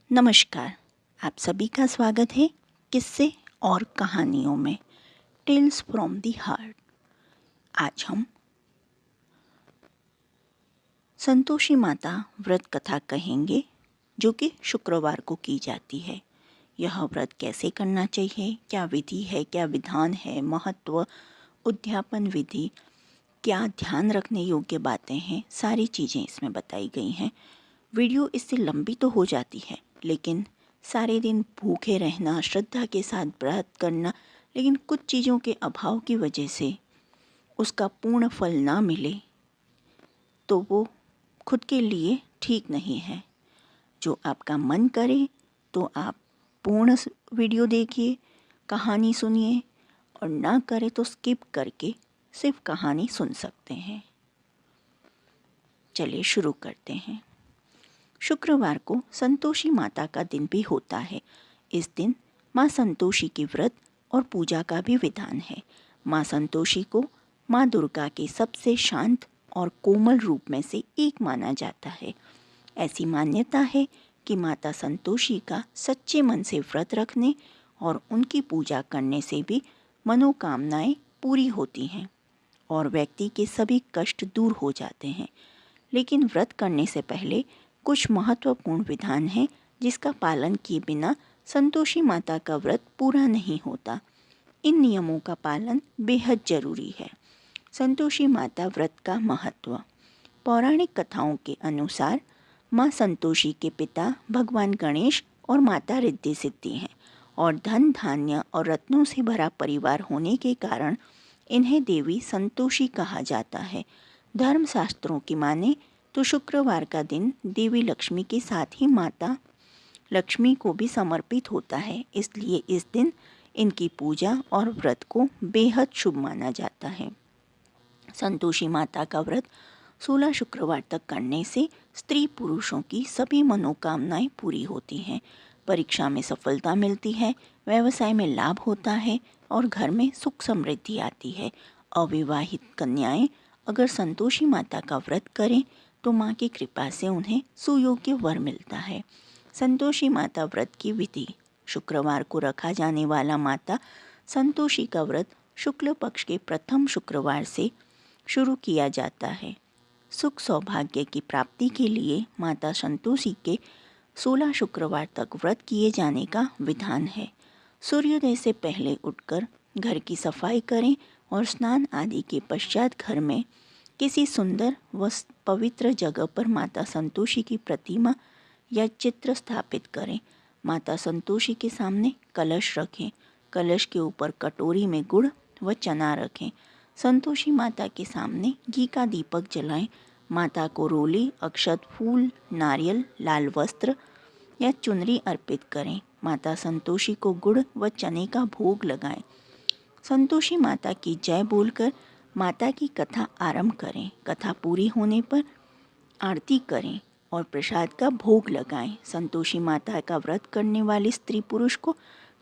नमस्कार। आप सभी का स्वागत है किस्से और कहानियों में टेल्स फ्रॉम द हार्ट। आज हम संतोषी माता व्रत कथा कहेंगे जो कि शुक्रवार को की जाती है। यह व्रत कैसे करना चाहिए, क्या विधि है, क्या विधान है, महत्व, उद्यापन विधि, क्या ध्यान रखने योग्य बातें हैं, सारी चीज़ें इसमें बताई गई हैं। वीडियो इससे लंबी तो हो जाती है, लेकिन सारे दिन भूखे रहना, श्रद्धा के साथ व्रत करना, लेकिन कुछ चीज़ों के अभाव की वजह से उसका पूर्ण फल ना मिले तो वो खुद के लिए ठीक नहीं है। जो आपका मन करे तो आप पूर्ण वीडियो देखिए, कहानी सुनिए, और ना करे तो स्किप करके सिर्फ कहानी सुन सकते हैं। चलिए शुरू करते हैं। शुक्रवार को संतोषी माता का दिन भी होता है। इस दिन माँ संतोषी की व्रत और पूजा का भी विधान है। माँ संतोषी को माँ दुर्गा के सबसे शांत और कोमल रूप में से एक माना जाता है। ऐसी मान्यता है कि माता संतोषी का सच्चे मन से व्रत रखने और उनकी पूजा करने से भी मनोकामनाएं पूरी होती हैं और व्यक्ति के सभी कष्ट दूर हो जाते हैं। लेकिन व्रत करने से पहले कुछ महत्वपूर्ण विधान हैं जिसका पालन किए बिना संतोषी माता का व्रत पूरा नहीं होता। इन नियमों का पालन बेहद जरूरी है। संतोषी माता व्रत का महत्व। पौराणिक कथाओं के अनुसार माँ संतोषी के पिता भगवान गणेश और माता रिद्धि सिद्धि हैं और धन धान्य और रत्नों से भरा परिवार होने के कारण इन्हें देवी संतोषी कहा जाता है। धर्मशास्त्रों की माने तो शुक्रवार का दिन देवी लक्ष्मी के साथ ही माता लक्ष्मी को भी समर्पित होता है, इसलिए इस दिन इनकी पूजा और व्रत को बेहद शुभ माना जाता है। संतोषी माता का व्रत 16 शुक्रवार तक करने से स्त्री पुरुषों की सभी मनोकामनाएं पूरी होती हैं, परीक्षा में सफलता मिलती है, व्यवसाय में लाभ होता है और घर में सुख समृद्धि आती है। अविवाहित कन्याएं अगर संतोषी माता का व्रत करें तो माँ की कृपा से उन्हें सुयोग्य वर मिलता है। संतोषी माता व्रत की विधि। शुक्रवार को रखा जाने वाला माता संतोषी का व्रत शुक्ल पक्ष के प्रथम शुक्रवार से शुरू किया जाता है। सुख सौभाग्य की प्राप्ति के लिए माता संतोषी के 16 शुक्रवार तक व्रत किए जाने का विधान है। सूर्योदय से पहले उठकर घर की सफाई करें और स्नान आदि के पश्चात घर में किसी सुंदर व पवित्र जगह पर माता संतोषी की प्रतिमा या चित्र स्थापित करें। माता संतोषी के सामने कलश रखें। कलश के ऊपर कटोरी में गुड़ व चना रखें। संतोषी माता के सामने घी का दीपक जलाएं। माता को रोली, अक्षत, फूल, नारियल, लाल वस्त्र या चुनरी अर्पित करें। माता संतोषी को गुड़ व चने का भोग लगाएं। संतोषी माता की जय बोलकर माता की कथा आरंभ करें। कथा पूरी होने पर आरती करें और प्रसाद का भोग लगाएं। संतोषी माता का व्रत करने वाले स्त्री पुरुष को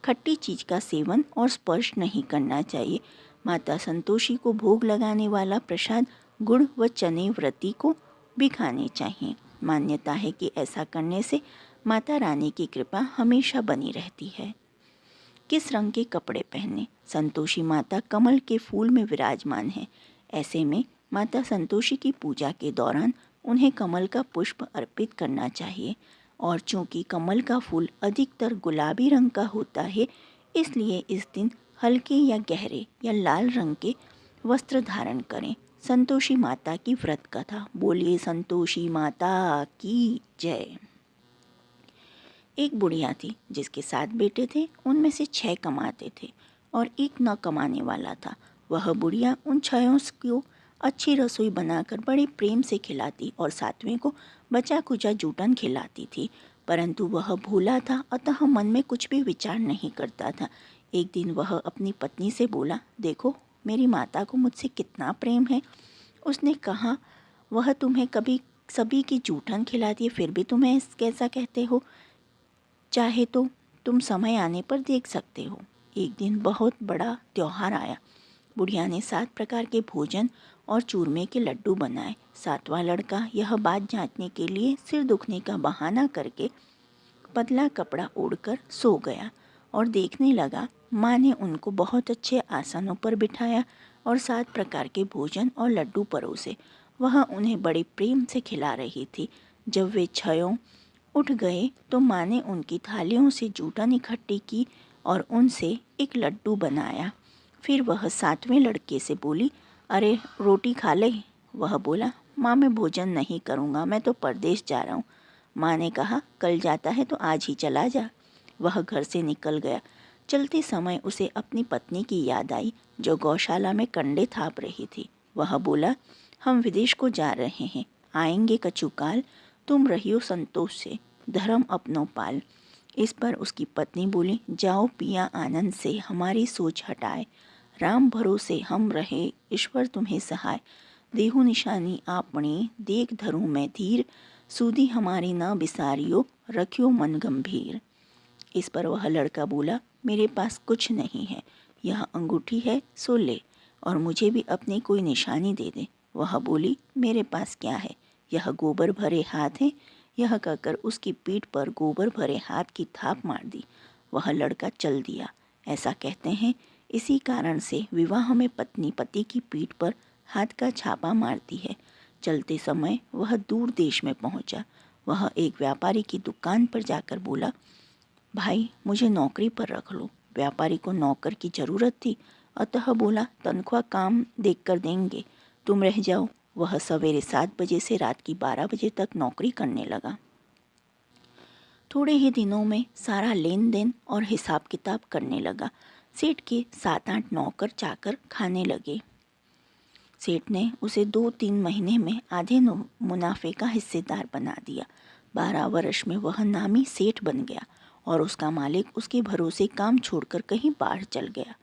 खट्टी चीज का सेवन और स्पर्श नहीं करना चाहिए। माता संतोषी को भोग लगाने वाला प्रसाद गुड़ व चने व्रती को भी खाने चाहिए। मान्यता है कि ऐसा करने से माता रानी की कृपा हमेशा बनी रहती है। किस रंग के कपड़े पहने। संतोषी माता कमल के फूल में विराजमान है। ऐसे में माता संतोषी की पूजा के दौरान उन्हें कमल का पुष्प अर्पित करना चाहिए और चूंकि कमल का फूल अधिकतर गुलाबी रंग का होता है, इसलिए इस दिन हल्के या गहरे या लाल रंग के वस्त्र धारण करें। संतोषी माता की व्रत कथा। बोलिए संतोषी माता की जय। एक बुढ़िया थी जिसके 7 बेटे थे। उनमें से 6 कमाते थे और एक न कमाने वाला था। वह बुढ़िया उन 6 को अच्छी रसोई बनाकर बड़े प्रेम से खिलाती और 7वें को बचा कुचा जूठन खिलाती थी, परंतु वह भूला था, अतः मन में कुछ भी विचार नहीं करता था। एक दिन वह अपनी पत्नी से बोला, देखो मेरी माता को मुझसे कितना प्रेम है। उसने कहा, वह तुम्हें कभी सभी की जूठन खिलाती है, फिर भी तुम्हें कैसा कहते हो। चाहे तो तुम समय आने पर देख सकते हो। एक दिन बहुत बड़ा त्योहार आया। बुढ़िया ने 7 प्रकार के भोजन और चूरमे के लड्डू बनाए। 7वां लड़का यह बात जांचने के लिए सिर दुखने का बहाना करके पतला कपड़ा ओढ़कर सो गया और देखने लगा माँ ने उनको बहुत अच्छे आसनों पर बिठाया और 7 प्रकार के भोजन और लड्डू परोसे। वह उन्हें बड़े प्रेम से खिला रही थी। जब वे छयों उठ गए तो माँ ने उनकी थालियों से जूठन इकट्ठी की और उनसे एक लड्डू बनाया। फिर वह 7वें लड़के से बोली, अरे रोटी खा ले। वह बोला, माँ मैं भोजन नहीं करूँगा, मैं तो परदेश जा रहा हूँ। माँ ने कहा, कल जाता है तो आज ही चला जा। वह घर से निकल गया। चलते समय उसे अपनी पत्नी की याद आई जो गौशाला में कंडे थाप रही थी। वह बोला, हम विदेश को जा रहे हैं, आएंगे कछुकाल, तुम रहियो संतोष से, धर्म अपनो पाल। इस पर उसकी पत्नी बोली, जाओ पिया आनंद से, हमारी सोच हटाए, राम भरोसे हम रहे, ईश्वर तुम्हें सहाय। देहु निशानी आपने, देख धरूं मैं धीर, सूदी हमारी न बिसारियो, रखियो मन गंभीर। इस पर वह लड़का बोला, मेरे पास कुछ नहीं है, यह अंगूठी है सो ले, और मुझे भी अपनी कोई निशानी दे दे। वह बोली, मेरे पास क्या है, यह गोबर भरे हाथ हैं। यह कहकर उसकी पीठ पर गोबर भरे हाथ की थाप मार दी। वह लड़का चल दिया। ऐसा कहते हैं, इसी कारण से विवाह में पत्नी पति की पीठ पर हाथ का छापा मारती है। चलते समय वह दूर देश में पहुंचा। वह एक व्यापारी की दुकान पर जाकर बोला, भाई मुझे नौकरी पर रख लो। व्यापारी को नौकर की ज़रूरत थी, अतः बोला, तनख्वाह काम देखकर देंगे, तुम रह जाओ। वह सवेरे 7 बजे से रात की 12 बजे तक नौकरी करने लगा। थोड़े ही दिनों में सारा लेन देन और हिसाब किताब करने लगा। सेठ के 7-8 नौकर चाकर खाने लगे। सेठ ने उसे 2-3 महीने में आधे मुनाफे का हिस्सेदार बना दिया। 12 वर्ष में वह नामी सेठ बन गया और उसका मालिक उसके भरोसे काम छोड़कर कहीं बाहर चल गया।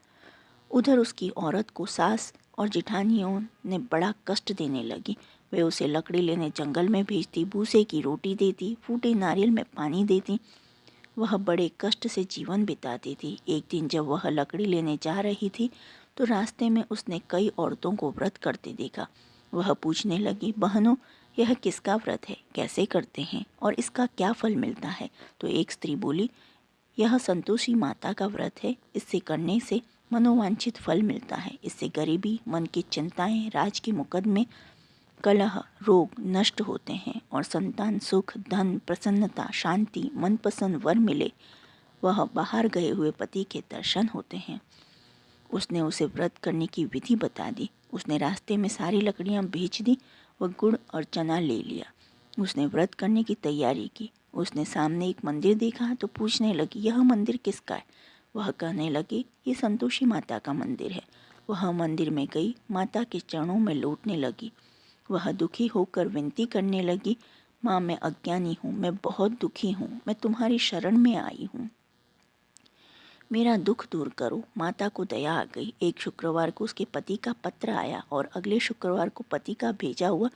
उधर उसकी औरत को सास और जेठानियों ने बड़ा कष्ट देने लगी। वे उसे लकड़ी लेने जंगल में भेजती, भूसे की रोटी देती, फूटे नारियल में पानी देती। वह बड़े कष्ट से जीवन बिताती थी। एक दिन जब वह लकड़ी लेने जा रही थी तो रास्ते में उसने कई औरतों को व्रत करते देखा। वह पूछने लगी, बहनों यह किसका व्रत है, कैसे करते हैं और इसका क्या फल मिलता है? तो एक स्त्री बोली, यह संतोषी माता का व्रत है, इससे करने से मनोवांछित फल मिलता है। इससे गरीबी, मन की चिंताएं, राज के मुकदमे, कलह, रोग नष्ट होते हैं और संतान, सुख, धन, प्रसन्नता, शांति, मनपसंद वर मिले। वह बाहर गए हुए पति के दर्शन होते हैं। उसने उसे व्रत करने की विधि बता दी। उसने रास्ते में सारी लकड़ियां बेच दी व गुड़ और चना ले लिया। उसने व्रत करने की तैयारी की। उसने सामने एक मंदिर देखा तो पूछने लगी, यह मंदिर किसका है? वह कहने लगी, ये संतोषी माता का मंदिर है। वह मंदिर में गई, माता के चरणों में लौटने लगी। वह दुखी होकर विनती करने लगी, माँ मैं अज्ञानी हूँ, मैं बहुत दुखी हूँ, मैं तुम्हारी शरण में आई हूँ, मेरा दुख दूर करो। माता को दया आ गई। एक शुक्रवार को उसके पति का पत्र आया और अगले शुक्रवार को पति का भेजा हुआ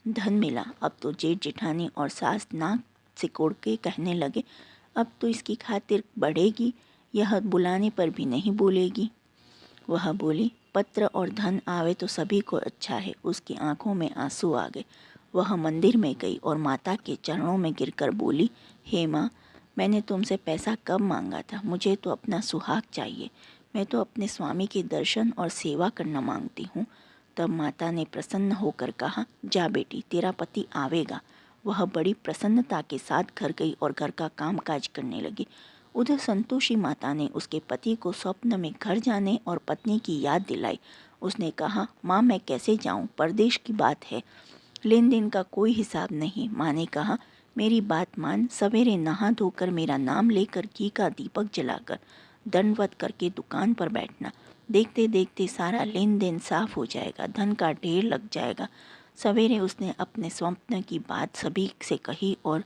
धन मिला। अब तो जेठ जेठानी और सास नाक सिकोड़ के कहने लगे, अब तो इसकी खातिर बढ़ेगी, यह बुलाने पर भी नहीं बोलेगी। वह बोली, पत्र और धन आवे तो सभी को अच्छा है। उसकी आंखों में आंसू आ गए। वह मंदिर में गई और माता के चरणों में गिरकर बोली, हे माँ, मैंने तुमसे पैसा कब मांगा था? मुझे तो अपना सुहाग चाहिए। मैं तो अपने स्वामी के दर्शन और सेवा करना मांगती हूँ। तब माता ने प्रसन्न होकर कहा, जा बेटी, तेरा पति आवेगा। वह बड़ी प्रसन्नता के साथ घर गई और घर का काम काज करने लगी। उधर संतोषी माता ने उसके पति को स्वप्न में घर जाने और पत्नी की याद दिलाई। उसने कहा, माँ मैं कैसे जाऊँ, परदेश की बात है, लेन देन का कोई हिसाब नहीं। माँ ने कहा, मेरी बात मान, सवेरे नहा धोकर मेरा नाम लेकर घी का दीपक जलाकर दंडवत करके दुकान पर बैठना। देखते देखते सारा लेन देन साफ हो जाएगा, धन का ढेर लग जाएगा। सवेरे उसने अपने स्वप्न की बात सभी से कही और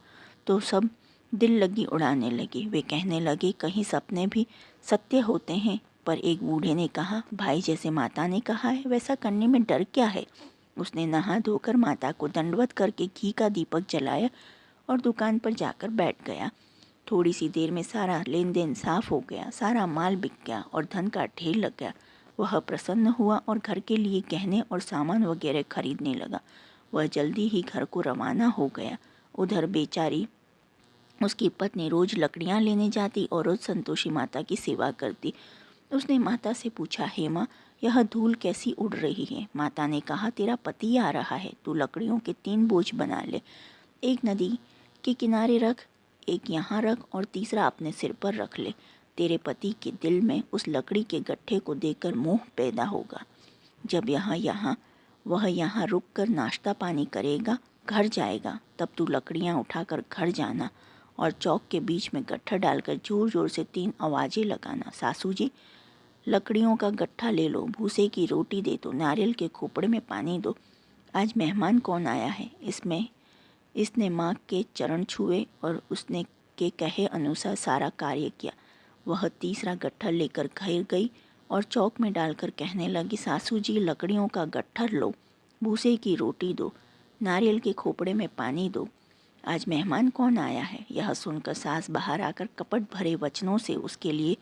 तो सब दिल लगी उड़ाने लगे। वे कहने लगे, कहीं सपने भी सत्य होते हैं। पर एक बूढ़े ने कहा, भाई जैसे माता ने कहा है वैसा करने में डर क्या है? उसने नहा धोकर माता को दंडवत करके घी का दीपक जलाया और दुकान पर जाकर बैठ गया। थोड़ी सी देर में सारा लेन देन साफ हो गया, सारा माल बिक गया और धन का ढेर लग गया। वह प्रसन्न हुआ और घर के लिए गहने और सामान वगैरह खरीदने लगा। वह जल्दी ही घर को रवाना हो गया। उधर बेचारी उसकी पत्नी रोज लकड़ियाँ लेने जाती और रोज संतोषी माता की सेवा करती। उसने माता से पूछा, हे माँ, यह धूल कैसी उड़ रही है? माता ने कहा, तेरा पति आ रहा है, तू लकड़ियों के 3 बोझ बना ले। एक नदी के किनारे रख, एक यहाँ रख और तीसरा अपने सिर पर रख ले। तेरे पति के दिल में उस लकड़ी के गट्ठे को देखकर मोह पैदा होगा। जब वह यहाँ रुक कर नाश्ता पानी करेगा, घर जाएगा, तब तू लकड़ियाँ उठाकर घर जाना और चौक के बीच में गट्ठा डालकर जोर जोर से 3 आवाज़ें लगाना, सासू जी, लकड़ियों का गट्ठा ले लो, भूसे की रोटी दे दो, नारियल के खोपड़े में पानी दो। आज मेहमान कौन आया है? इसने माँ के चरण छुए और उसने के कहे अनुसार सारा कार्य किया। वह तीसरा गट्ठर लेकर घर गई और चौक में डालकर कहने लगी, सासू जी, लकड़ियों का गट्ठर लो, भूसे की रोटी दो, नारियल के खोपड़े में पानी दो। आज मेहमान कौन आया है? यह सुनकर सास बाहर आकर कपट भरे वचनों से उसके लिए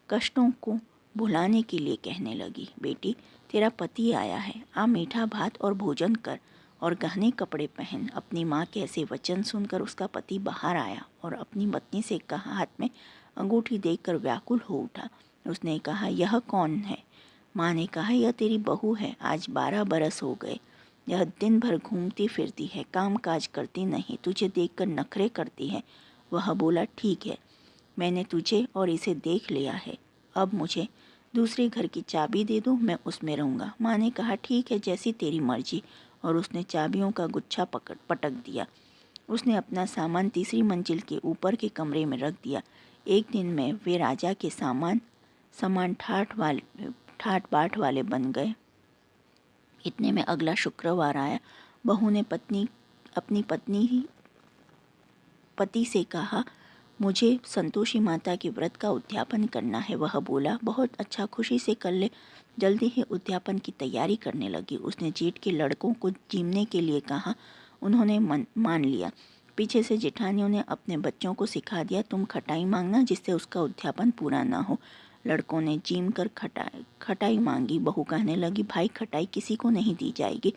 कष्टों को भुलाने के लिए कहने लगी, बेटी, तेरा पति आया है, आ मीठा भात और भोजन कर और गहने कपड़े पहन। अपनी माँ के ऐसे वचन सुनकर उसका पति बाहर आया और अपनी पत्नी से कहा, हाथ में अंगूठी देखकर व्याकुल हो उठा। उसने कहा, यह कौन है? माँ ने कहा, यह तेरी बहू है, आज 12 बरस हो गए। यह दिन भर घूमती फिरती है, काम काज करती नहीं, तुझे देखकर नखरे करती है। वह बोला, ठीक है, मैंने तुझे और इसे देख लिया है, अब मुझे दूसरे घर की चाबी दे दो, मैं उसमें रहूँगा। माँ ने कहा, ठीक है, जैसी तेरी मर्जी, और उसने चाबियों का गुच्छा पटक दिया। उसने अपना सामान तीसरी मंजिल के ऊपर के कमरे में रख दिया। एक दिन में वे राजा के सामान ठाट बाट वाले बन गए। इतने में अगला शुक्रवार आया। बहू ने अपनी पति से कहा, मुझे संतोषी माता के व्रत का उद्यापन करना है। वह बोला, बहुत अच्छा, खुशी से कर ले। जल्दी ही उद्यापन की तैयारी करने लगी। उसने जेठ के लड़कों को जीमने के लिए कहा, उन्होंने मान लिया। पीछे से जेठानियों ने अपने बच्चों को सिखा दिया, तुम खटाई मांगना जिससे उसका उद्यापन पूरा ना हो। लड़कों ने जीम कर खटाई मांगी। बहू कहने लगी, भाई, खटाई किसी को नहीं दी जाएगी,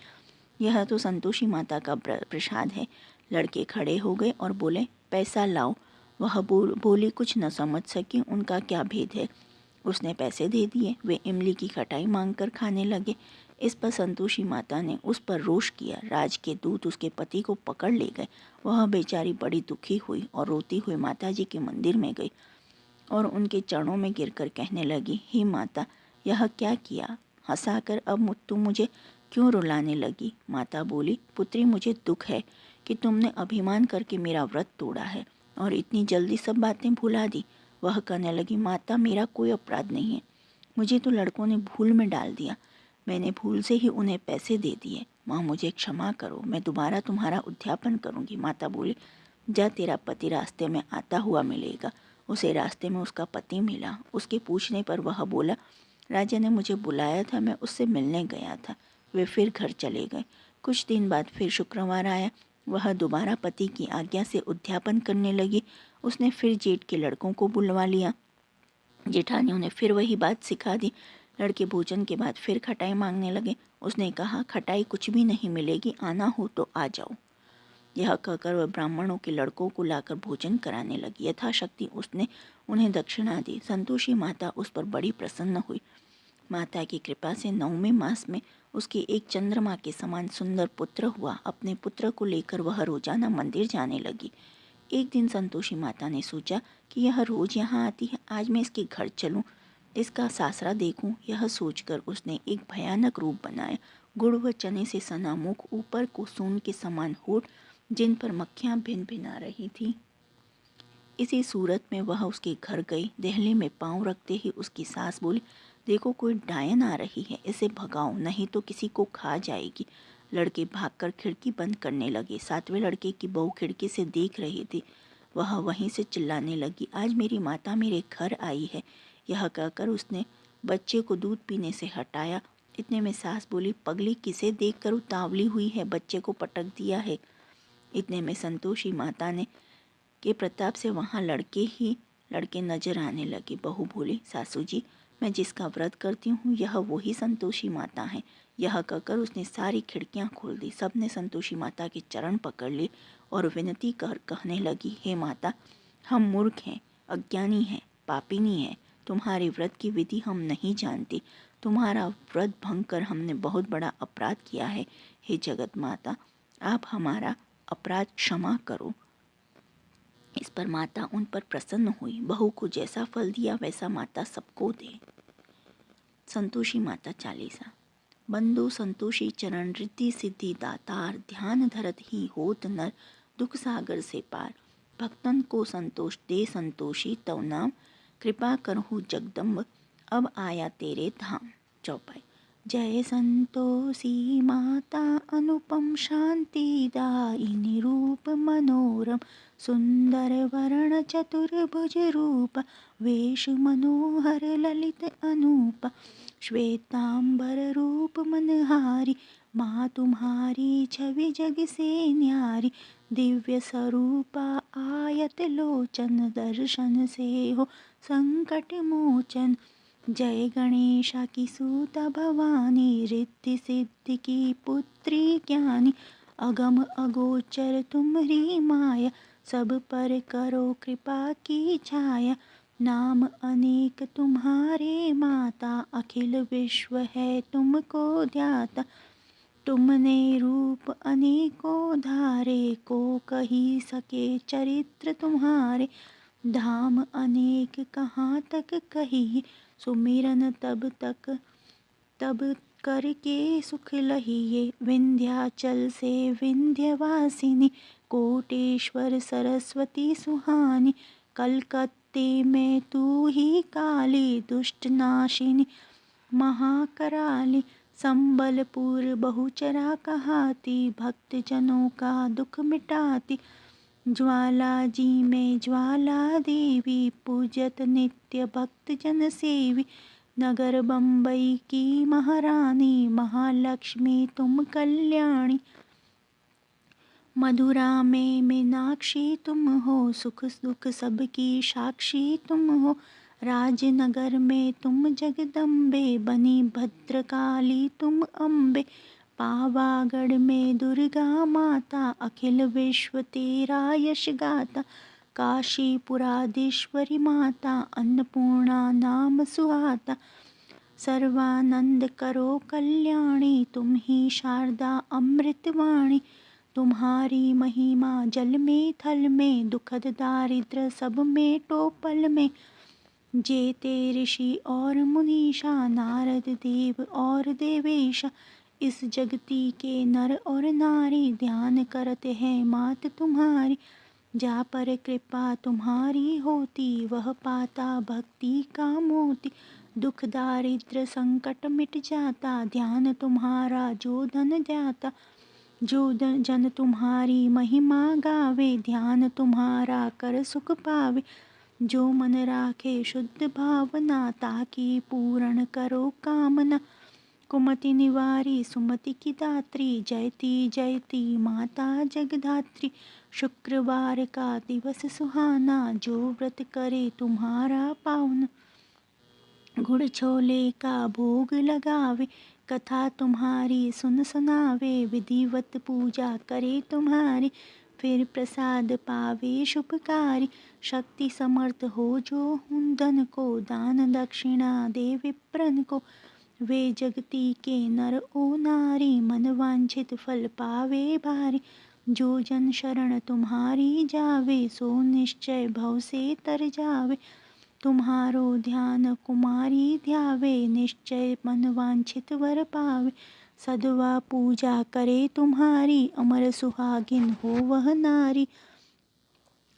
यह तो संतोषी माता का प्रसाद है। लड़के खड़े हो गए और बोले, पैसा लाओ। वह बोली, कुछ न समझ सकी उनका क्या भेद है। उसने पैसे दे दिए। वे इमली की खटाई मांगकर खाने लगे। इस पर संतोषी माता ने उस पर रोष किया। राज के दूत उसके पति को पकड़ ले गए। वह बेचारी बड़ी दुखी हुई और रोती हुई माता जी के मंदिर में गई और उनके चरणों में गिरकर कहने लगी, हे माता, यह क्या किया? हंसाकर अब तुम मुझे क्यों रुलाने लगी? माता बोली, पुत्री, मुझे दुख है कि तुमने अभिमान करके मेरा व्रत तोड़ा है और इतनी जल्दी सब बातें भुला दी। वह कहने लगी, माता, मेरा कोई अपराध नहीं है, मुझे तो लड़कों ने भूल में डाल दिया, मैंने भूल से ही उन्हें पैसे दे दिए। माँ, मुझे क्षमा करो, मैं दोबारा तुम्हारा उद्यापन करूँगी। माता बोली, जा, तेरा पति रास्ते में आता हुआ मिलेगा। उसे रास्ते में उसका पति मिला। उसके पूछने पर वह बोला, राजा ने मुझे बुलाया था, मैं उससे मिलने गया था। वे फिर घर चले गए। कुछ दिन बाद फिर शुक्रवार आया। वह दोबारा पति की आज्ञा से उद्यापन करने लगी। उसने फिर जेठ के लड़कों को बुलवा लिया। जेठानियों ने फिर वही बात सिखा दी। लड़के भोजन के बाद फिर खटाई मांगने लगे। उसने कहा, खटाई कुछ भी नहीं मिलेगी, आना हो तो आ जाओ। यह कहकर वह ब्राह्मणों के लड़कों को लाकर भोजन कराने लगी। यथाशक्ति उसने उन्हें दक्षिणा दी। संतोषी माता उस पर बड़ी प्रसन्न हुई। माता की कृपा से 9वें मास में उसके एक चंद्रमा के समान सुंदर पुत्र हुआ। अपने पुत्र को लेकर वह रोजाना मंदिर जाने लगी। एक दिन संतोषी माता ने सोचा कि यह रोज यहाँ आती है, आज मैं इसके घर चलूं, इसका सासरा देखूं। यह सोचकर उसने एक भयानक रूप बनाया। गुड़ व चने से सना मुख, ऊपर को सोन के समान होठ, जिन पर मक्खियाँ भिन भिना रही थी। इसी सूरत में वह उसके घर गई। देहली में पांव रखते ही उसकी सास बोली, देखो, कोई डायन आ रही है, इसे भगाओ, नहीं तो किसी को खा जाएगी। लड़के भागकर खिड़की बंद करने लगे। 7वें लड़के की बहू खिड़की से देख रही थी। वह वहीं से चिल्लाने लगी, आज मेरी माता मेरे घर आई है। यह कहकर उसने बच्चे को दूध पीने से हटाया। इतने में सास बोली, पगली, किसे देखकर उतावली हुई है, बच्चे को पटक दिया है। इतने में संतोषी माता ने के प्रताप से वहाँ लड़के नजर आने लगे। बहू बोली, सासू जी, मैं जिसका व्रत करती हूँ यह वही संतोषी माता है। यह कहकर उसने सारी खिड़कियाँ खोल दी। सबने संतोषी माता के चरण पकड़ लिए और विनती कर कहने लगी, हे माता, हम मूर्ख हैं, अज्ञानी हैं, पापिनी हैं। तुम्हारे व्रत की विधि हम नहीं जानती। तुम्हारा व्रत भंग कर हमने बहुत बड़ा अपराध किया है। हे जगत माता, आप हमारा अपराध क्षमा करो। इस पर माता उन पर प्रसन्न हुई। बहू को जैसा फल दिया वैसा माता सबको दे। संतोषी माता चालीसा। बंधु संतोषी चरण रिद्धि सिद्धि दातार, ध्यान धरत ही होत नर, दुख सागर से पार। भक्तन को संतोष दे संतोषी, तव नाम कृपा करहु जगदम्ब, अब आया तेरे धाम। चौपाई। जय संतोषी माता अनुपम शांति दायिनी, रूप मनोरम सुंदर वर्ण चतुर्भुज रूप, वेश मनोहर ललित अनूप, श्वेतांबर रूप मनहारी, माँ तुम्हारी छवि जग से न्यारी, दिव्य स्वरूपा आयत लोचन, दर्शन से हो संकट मोचन। जय गणेशा की सूता भवानी, रिद्धि सिद्धि की पुत्री ज्ञानी, अगम अगोचर तुम्हारी माया, सब पर करो कृपा की छाया। नाम अनेक तुम्हारे माता, अखिल विश्व है तुमको ध्याता, तुमने रूप अनेकों धारे, को कही सके चरित्र तुम्हारे। धाम अनेक कहाँ तक कही, सुमिरन तब करके सुख लहिए, विंध्याचल से विंध्यवासिनी, कोटेश्वर सरस्वती सुहानी, कलकत्ते में तू ही काली, दुष्ट नाशिनी महाकराली, संबलपुर बहुचरा कहाती, भक्त जनों का दुख मिटाती, ज्वाला जी में ज्वाला देवी, पूजत नित्य भक्त जन सेवी, नगर बम्बई की महारानी, महालक्ष्मी तुम कल्याणी, मधुरा में मीनाक्षी तुम हो, सुख दुख सबकी साक्षी तुम हो, राजनगर में तुम जगदम्बे, बनी भद्रकाली तुम अम्बे, पावागढ़ में दुर्गा माता, अखिल विश्व तेरा यश गाता, काशीपुराधीश्वरी माता, अन्नपूर्णा नाम सुहाता, सर्वानंद करो कल्याणी, तुम ही शारदा अमृतवाणी, तुम्हारी महिमा जल में थल में, दुखद दारिद्र सब में टोपल में, जेते ऋषि और मुनीषा, नारद देव और देवेशा, इस जगती के नर और नारी, ध्यान करते हैं मात तुम्हारी, जा पर कृपा तुम्हारी होती, वह पाता भक्ति का मोती, दुख दारिद्र संकट मिट जाता, ध्यान तुम्हारा जो धन जाता, जो जन तुम्हारी महिमा गावे, ध्यान तुम्हारा कर सुख पावे, जो मन राखे शुद्ध भावना, ताकि पूर्ण करो कामना, कुमति निवारी सुमति की दात्री, जयती जयती माता जगधात्री, शुक्रवार का दिवस सुहाना, जो व्रत करे तुम्हारा पावन, गुड़ छोले का भोग लगावे, कथा तुम्हारी सुन सुनावे, विधिवत पूजा करे तुम्हारी, फिर प्रसाद पावे शुभकारी, शक्ति समर्थ हो जो धन को, दान दक्षिणा दे विप्रन को, वे जगती के नर ओ नारी, मन वांछित फल पावे भारी, जो जन शरण तुम्हारी जावे, सो निश्चय भव से तर जावे, तुम्हारो ध्यान कुमारी ध्यावे, निश्चय मन वांछित वर पावे, सदवा पूजा करे तुम्हारी, अमर सुहागिन हो वह नारी,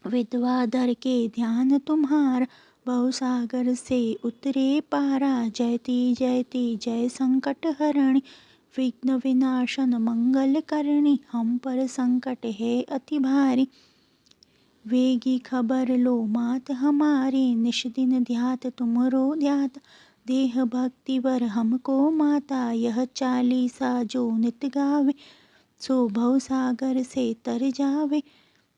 विधवा धर के ध्यान तुम्हारा, भवसागर से उतरे पारा, जयती जयती जय संकट हरणी, विघ्न विनाशन मंगल करणी, हम पर संकट है अति भारी, वेगी खबर लो मात हमारी, निश दिन ध्यात तुमरो ध्यात, देह भक्ति वर हमको माता, यह चालीसा जो नित गावे, सो भव सागर से तर जावे।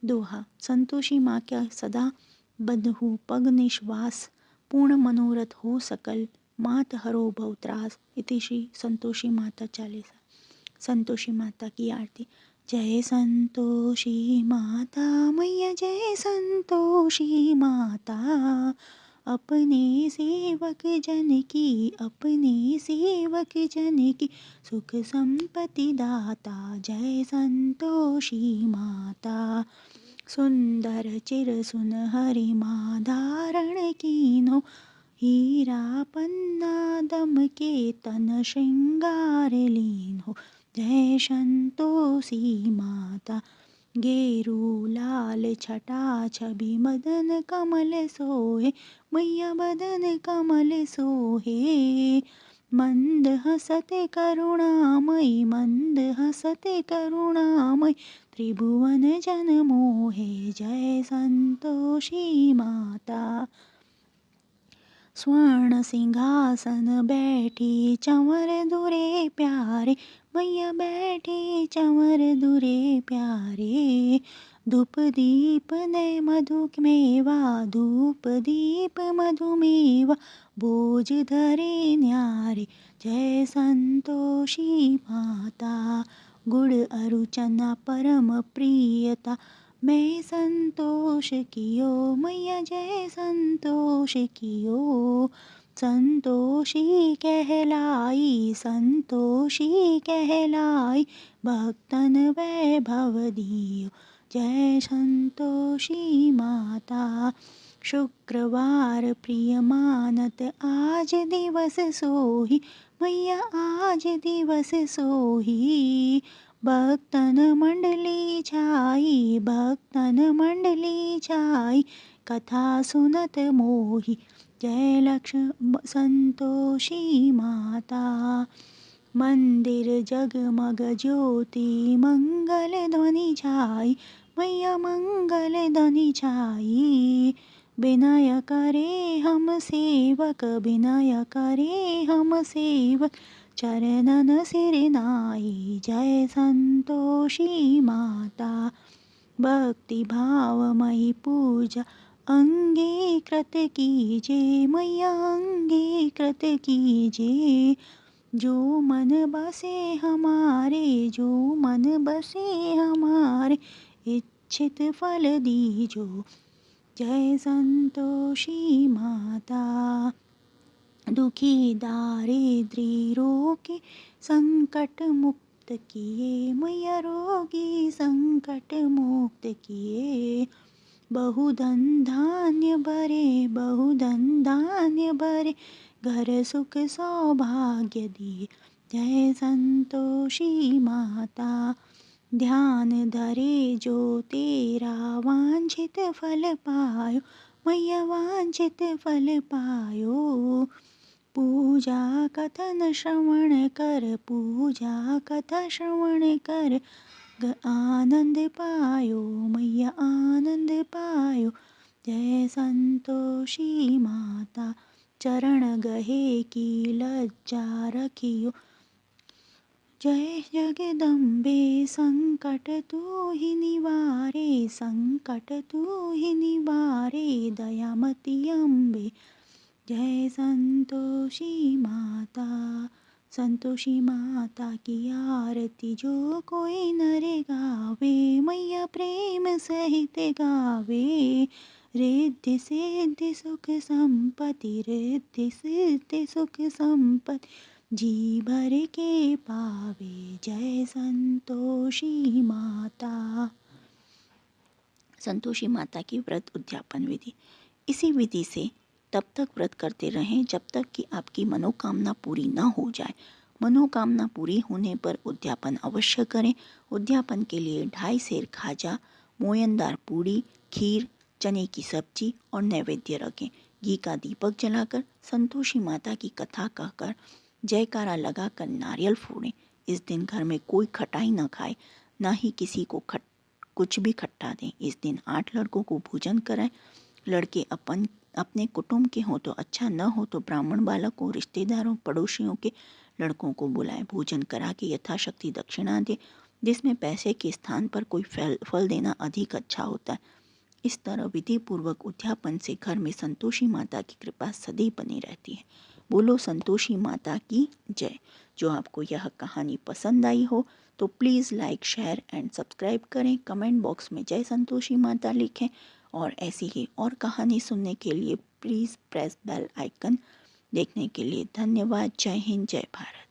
दोहा। संतोषी माँ क्या सदा बंधु पग निश्वास, पूर्ण मनोरथ हो सकल, मात हरो भवत्रास। इति श्री संतोषी माता चालीसा। संतोषी माता की आरती। जय संतोषी माता मैया जय संतोषी माता, अपने सेवक जन की सुख संपत्ति दाता। जय संतोषी माता, सुंदर चिर सुन हरि माँ धारण कीन्हो, हीरा पन्ना दम के तन श्रृंगार लीन हो। जय संतोषी माता, गेरू लाल छटा छवि मदन कमल सोहे, मैया बदन कमल सोहे। मंद हसते करुणामयी त्रिभुवन जन मोहे। जय संतोषी माता, स्वर्ण सिंहासन बैठी चंवर दुरे प्यारे, मैया बैठी चंवर दुरे प्यारे। धूप दीप ने मधुमेवा, बोझ धरे न्यारे। जय संतोषी माता, गुड़ अरु चना परम प्रियता, मैं संतोष कियो मैया जय संतोष कियो। संतोषी कहलाई, भक्तन वैभव दियो। जय संतोषी माता, शुक्रवार प्रिय मानत आज दिवस सोही, मैया आज दिवस सोही। भक्तन मंडली छाई, कथा सुनत मोही। जय लक्ष्मी संतोषी माता, मंदिर जगमग ज्योति मंगल ध्वनि छाई, मैया मंगल ध्वनि छाई। विनय करे हम सेवक, चरणन सिर नाई। जय संतोषी माता, भक्ति भावमयी पूजा अंगीकृत कीजे, मैया अंगीकृत कीजे। जो मन बसे हमारे, इच्छित फल दीजो। जय संतोषी माता, दुखी दारिद्री रोगी संकट मुक्त किए, मैया रोगी संकट मुक्त किए। बहुधन धान्य भरे, घर सुख सौभाग्य दिए। जय संतोषी माता, ध्यान धरे जो तेरा वांछित फल पायो, मैया वांछित फल पायो। पूजा कथा श्रवण कर, आनंद पायो, मैया आनंद पायो। जय संतोषी माता, चरण गहे की लज्जा रखियो। जय जगदम्बे, संकट तू ही निवारे, दयामती अम्बे। जय संतोषी माता की आरती जो कोई नर गावे, मैया प्रेम सहित गावे। रिद्धि सिद्धि सुख संपत्ति, जी भर के पावे। जय संतोषी माता। संतोषी माता की व्रत उद्यापन विधि। इसी विधि से तब तक व्रत करते रहें जब तक कि आपकी मनोकामना पूरी न हो जाए। मनोकामना पूरी होने पर उद्यापन अवश्य करें। उद्यापन के लिए 2.5 सेर खाजा, मोयनदार पूड़ी, खीर, चने की सब्जी और नैवेद्य रखें। घी का दीपक जलाकर संतोषी माता की कथा कहकर जयकारा लगाकर नारियल फोड़ें। इस दिन घर में कोई खटाई न खाए, ना ही किसी को कुछ भी खट्टा दें। इस दिन 8 लड़कों को भोजन कराएं। लड़के अपने कुटुंब के हो तो अच्छा, न हो तो ब्राह्मण बालकों, रिश्तेदारों, पड़ोसियों के लड़कों को बुलाएं। भोजन करा के यथाशक्ति दक्षिणा दें, जिसमें पैसे के स्थान पर कोई फल देना अधिक अच्छा होता है। इस तरह विधि पूर्वक उद्यापन से घर में संतोषी माता की कृपा सदैव बनी रहती है। बोलो संतोषी माता की जय। जो आपको यह कहानी पसंद आई हो तो please like, share and subscribe करें। कमेंट बॉक्स में जय संतोषी माता लिखें और ऐसी ही और कहानी सुनने के लिए प्लीज़ प्रेस बेल आइकन। देखने के लिए धन्यवाद। जय हिंद, जय भारत।